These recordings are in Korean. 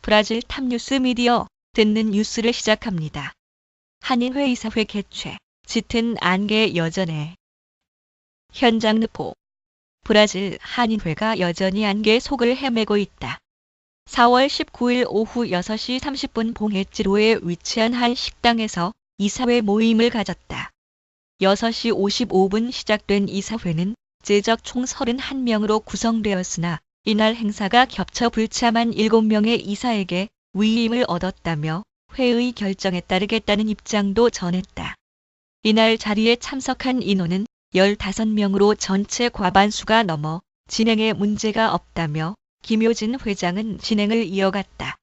브라질 탑뉴스 미디어 듣는 뉴스를 시작합니다. 한인회 이사회 개최, 짙은 안개 여전해. 현장 르포. 브라질 한인회가 여전히 안개 속을 헤매고 있다. 4월 19일 오후 6시 30분 봉해지로에 위치한 한 식당에서 이사회 모임을 가졌다. 6시 55분 시작된 이사회는 제적 총 31명으로 구성되었으나 이날 행사가 겹쳐 불참한 7명의 이사에게 위임을 얻었다며 회의 결정에 따르겠다는 입장도 전했다. 이날 자리에 참석한 인원은 15명으로 전체 과반수가 넘어 진행에 문제가 없다며 김효진 회장은 진행을 이어갔다.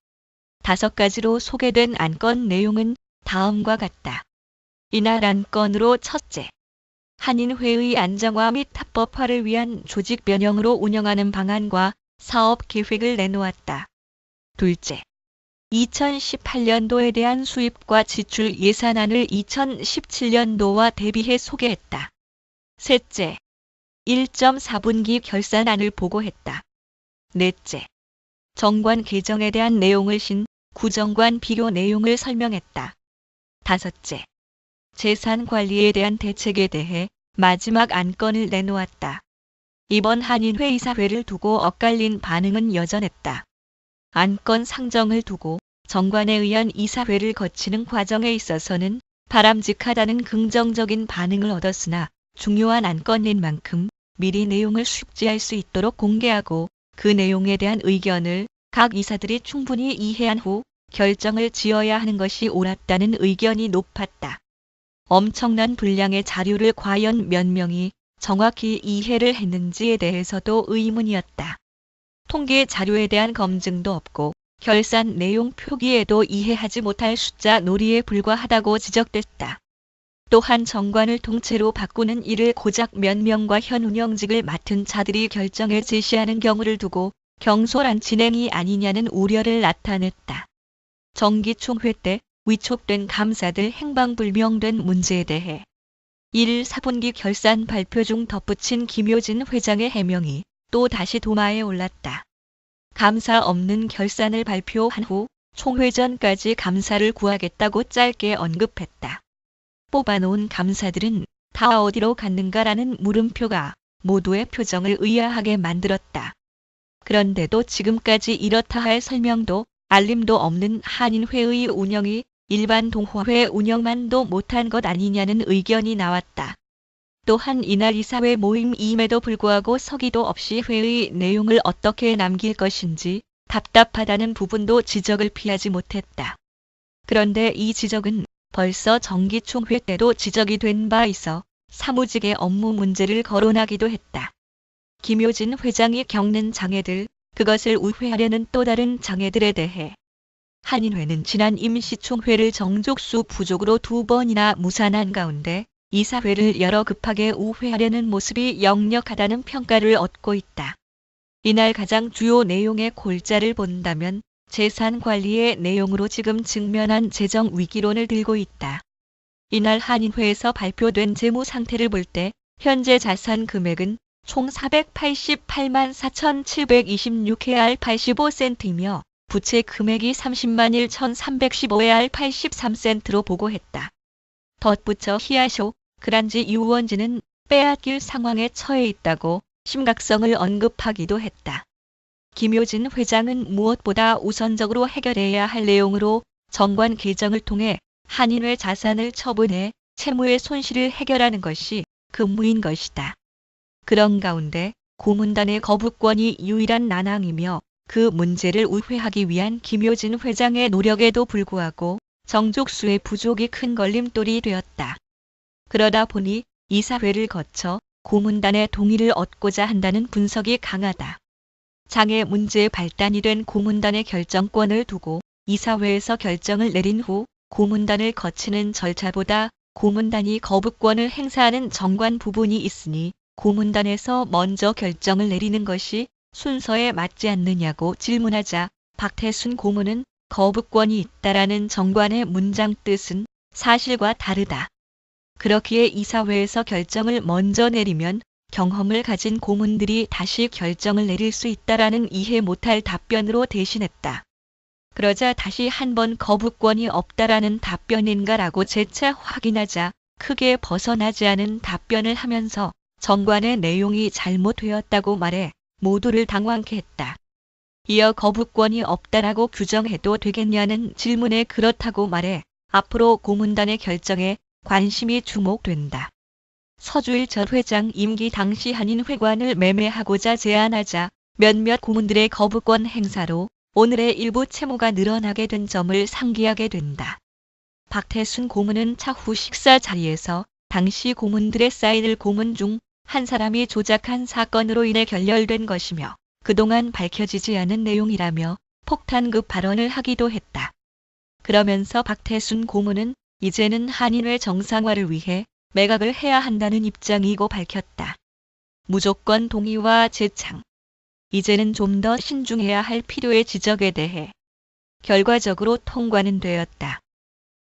5가지로 소개된 안건 내용은 다음과 같다. 이날 안건으로 첫째, 한인회의 안정화 및 합법화를 위한 조직 변형으로 운영하는 방안과 사업 계획을 내놓았다. 둘째, 2018년도에 대한 수입과 지출 예산안을 2017년도와 대비해 소개했다. 셋째, 1.4분기 결산안을 보고했다. 넷째, 정관 개정에 대한 내용을 구정관 비교 내용을 설명했다. 다섯째, 재산 관리에 대한 대책에 대해 마지막 안건을 내놓았다. 이번 한인회 이사회를 두고 엇갈린 반응은 여전했다. 안건 상정을 두고 정관에 의한 이사회를 거치는 과정에 있어서는 바람직하다는 긍정적인 반응을 얻었으나 중요한 안건인 만큼 미리 내용을 숙지할 수 있도록 공개하고 그 내용에 대한 의견을 각 이사들이 충분히 이해한 후 결정을 지어야 하는 것이 옳았다는 의견이 높았다. 엄청난 분량의 자료를 과연 몇 명이 정확히 이해를 했는지에 대해서도 의문이었다. 통계 자료에 대한 검증도 없고 결산 내용 표기에도 이해하지 못할 숫자 놀이에 불과하다고 지적됐다. 또한 정관을 통째로 바꾸는 일을 고작 몇 명과 현 운영직을 맡은 자들이 결정에 제시하는 경우를 두고 경솔한 진행이 아니냐는 우려를 나타냈다. 정기총회 때 위촉된 감사들 행방불명된 문제에 대해 1. 4분기 결산 발표 중 덧붙인 김효진 회장의 해명이 또 다시 도마에 올랐다. 감사 없는 결산을 발표한 후 총회 전까지 감사를 구하겠다고 짧게 언급했다. 뽑아놓은 감사들은 다 어디로 갔는가라는 물음표가 모두의 표정을 의아하게 만들었다. 그런데도 지금까지 이렇다 할 설명도 알림도 없는 한인회의 운영이 일반 동호회 운영만도 못한 것 아니냐는 의견이 나왔다. 또한 이날 이사회 모임임에도 불구하고 서기도 없이 회의 내용을 어떻게 남길 것인지 답답하다는 부분도 지적을 피하지 못했다. 그런데 이 지적은 벌써 정기총회 때도 지적이 된 바 있어 사무직의 업무 문제를 거론하기도 했다. 김효진 회장이 겪는 장애들, 그것을 우회하려는 또 다른 장애들에 대해 한인회는 지난 임시총회를 정족수 부족으로 2번이나 무산한 가운데 이사회를 열어 급하게 우회하려는 모습이 역력하다는 평가를 얻고 있다. 이날 가장 주요 내용의 골자를 본다면 재산 관리의 내용으로 지금 직면한 재정 위기론을 들고 있다. 이날 한인회에서 발표된 재무 상태를 볼 때 현재 자산 금액은 총 488만 4,726회알 85센트이며 부채 금액이 30만 1,315회알 83센트로 보고했다. 덧붙여 히아쇼, 그란지 유원지는 빼앗길 상황에 처해 있다고 심각성을 언급하기도 했다. 김효진 회장은 무엇보다 우선적으로 해결해야 할 내용으로 정관 개정을 통해 한인회 자산을 처분해 채무의 손실을 해결하는 것이 급무인 것이다. 그런 가운데 고문단의 거부권이 유일한 난항이며 그 문제를 우회하기 위한 김효진 회장의 노력에도 불구하고 정족수의 부족이 큰 걸림돌이 되었다. 그러다 보니 이사회를 거쳐 고문단의 동의를 얻고자 한다는 분석이 강하다. 장애 문제에 발단이 된 고문단의 결정권을 두고 이사회에서 결정을 내린 후 고문단을 거치는 절차보다 고문단이 거부권을 행사하는 정관 부분이 있으니 고문단에서 먼저 결정을 내리는 것이 순서에 맞지 않느냐고 질문하자 박태순 고문은 거부권이 있다라는 정관의 문장 뜻은 사실과 다르다. 그렇기에 이사회에서 결정을 먼저 내리면 경험을 가진 고문들이 다시 결정을 내릴 수 있다라는 이해 못할 답변으로 대신했다. 그러자 다시 한번 거부권이 없다라는 답변인가라고 재차 확인하자 크게 벗어나지 않은 답변을 하면서 정관의 내용이 잘못되었다고 말해 모두를 당황케 했다. 이어 거부권이 없다라고 규정해도 되겠냐는 질문에 그렇다고 말해 앞으로 고문단의 결정에 관심이 주목된다. 서주일 전 회장 임기 당시 한인 회관을 매매하고자 제안하자 몇몇 고문들의 거부권 행사로 오늘의 일부 채무가 늘어나게 된 점을 상기하게 된다. 박태순 고문은 차후 식사 자리에서 당시 고문들의 사인을 고문 중 한 사람이 조작한 사건으로 인해 결렬된 것이며 그동안 밝혀지지 않은 내용이라며 폭탄급 발언을 하기도 했다. 그러면서 박태순 고문은 이제는 한인회 정상화를 위해 매각을 해야 한다는 입장이고 밝혔다. 무조건 동의와 재창. 이제는 좀 더 신중해야 할 필요의 지적에 대해 결과적으로 통과는 되었다.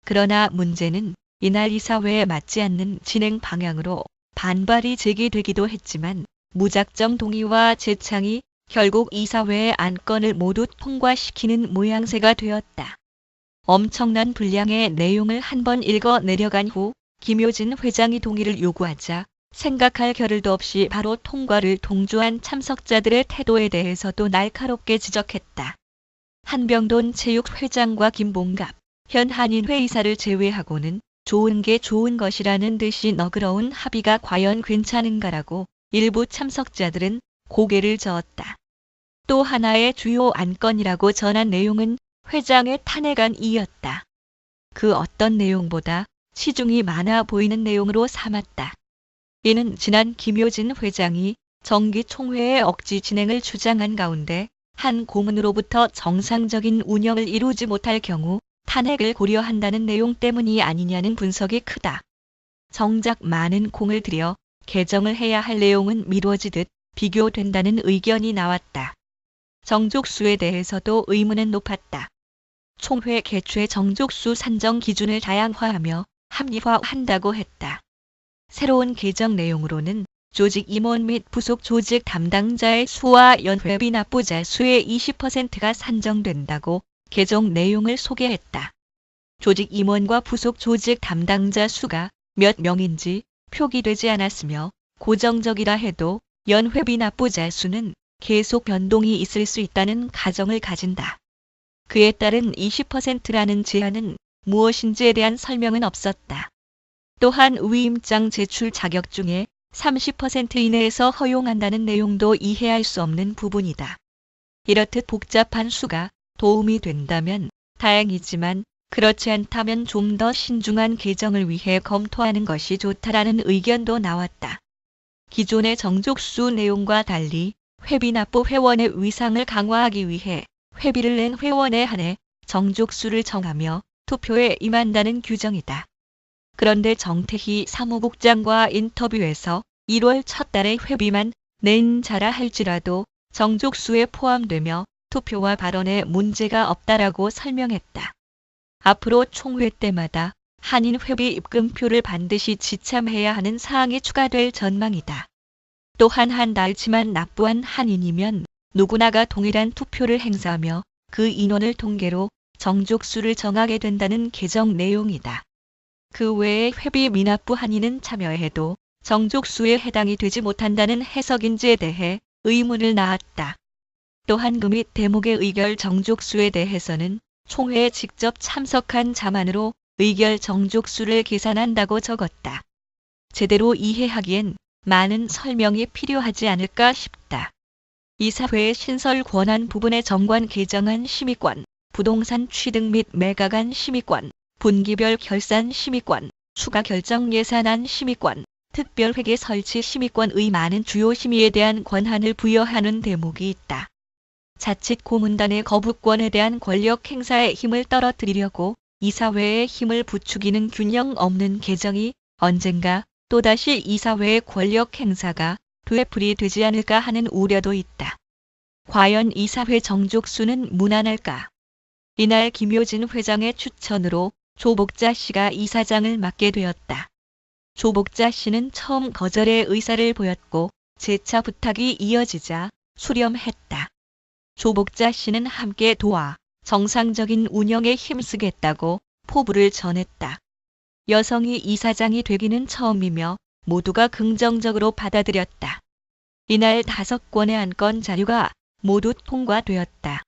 그러나 문제는 이날 이사회에 맞지 않는 진행 방향으로 반발이 제기되기도 했지만 무작정 동의와 재창이 결국 이사회의 안건을 모두 통과시키는 모양새가 되었다. 엄청난 분량의 내용을 한번 읽어 내려간 후 김효진 회장이 동의를 요구하자 생각할 겨를도 없이 바로 통과를 동조한 참석자들의 태도에 대해서도 날카롭게 지적했다. 한병돈 체육회장과 김봉갑 현 한인회 이사를 제외하고는 좋은 게 좋은 것이라는 듯이 너그러운 합의가 과연 괜찮은가라고 일부 참석자들은 고개를 저었다. 또 하나의 주요 안건이라고 전한 내용은 회장의 탄핵안이었다. 그 어떤 내용보다 시중이 많아 보이는 내용으로 삼았다. 이는 지난 김효진 회장이 정기총회의 억지 진행을 주장한 가운데 한 고문으로부터 정상적인 운영을 이루지 못할 경우 탄핵을 고려한다는 내용 때문이 아니냐는 분석이 크다. 정작 많은 공을 들여 개정을 해야 할 내용은 미뤄지듯 비교된다는 의견이 나왔다. 정족수에 대해서도 의문은 높았다. 총회 개최 정족수 산정 기준을 다양화하며 합리화한다고 했다. 새로운 개정 내용으로는 조직 임원 및 부속 조직 담당자의 수와 연회비 납부자 수의 20%가 산정된다고 개정 내용을 소개했다. 조직 임원과 부속 조직 담당자 수가 몇 명인지 표기되지 않았으며 고정적이라 해도 연회비 납부자 수는 계속 변동이 있을 수 있다는 가정을 가진다. 그에 따른 20%라는 제한은 무엇인지에 대한 설명은 없었다. 또한 위임장 제출 자격 중에 30% 이내에서 허용한다는 내용도 이해할 수 없는 부분이다. 이렇듯 복잡한 수가 도움이 된다면 다행이지만 그렇지 않다면 좀 더 신중한 개정을 위해 검토하는 것이 좋다라는 의견도 나왔다. 기존의 정족수 내용과 달리 회비 납부 회원의 위상을 강화하기 위해 회비를 낸 회원에 한해 정족수를 정하며 투표에 임한다는 규정이다. 그런데 정태희 사무국장과 인터뷰에서 1월 첫 달에 회비만 낸 자라 할지라도 정족수에 포함되며 투표와 발언에 문제가 없다라고 설명했다. 앞으로 총회 때마다 한인 회비 입금표를 반드시 지참해야 하는 사항이 추가될 전망이다. 또한 한 달치만 납부한 한인이면 누구나가 동일한 투표를 행사하며 그 인원을 통계로 정족수를 정하게 된다는 개정 내용이다. 그 외에 회비 미납부 한인은 참여해도 정족수에 해당이 되지 못한다는 해석인지에 대해 의문을 낳았다. 또한 그 및 대목의 의결 정족수에 대해서는 총회에 직접 참석한 자만으로 의결 정족수를 계산한다고 적었다. 제대로 이해하기엔 많은 설명이 필요하지 않을까 싶다. 이사회의 신설 권한 부분의 정관 개정안 심의권, 부동산 취득 및 매각안 심의권, 분기별 결산 심의권, 추가 결정 예산안 심의권, 특별회계 설치 심의권의 많은 주요 심의에 대한 권한을 부여하는 대목이 있다. 자칫 고문단의 거부권에 대한 권력 행사의 힘을 떨어뜨리려고 이사회의 힘을 부추기는 균형 없는 개정이 언젠가 또다시 이사회의 권력 행사가 되풀이 되지 않을까 하는 우려도 있다. 과연 이사회 정족수는 무난할까? 이날 김효진 회장의 추천으로 조복자 씨가 이사장을 맡게 되었다. 조복자 씨는 처음 거절의 의사를 보였고 재차 부탁이 이어지자 수렴했다. 조복자 씨는 함께 도와 정상적인 운영에 힘쓰겠다고 포부를 전했다. 여성이 이사장이 되기는 처음이며 모두가 긍정적으로 받아들였다. 이날 5권의 안건 자료가 모두 통과되었다.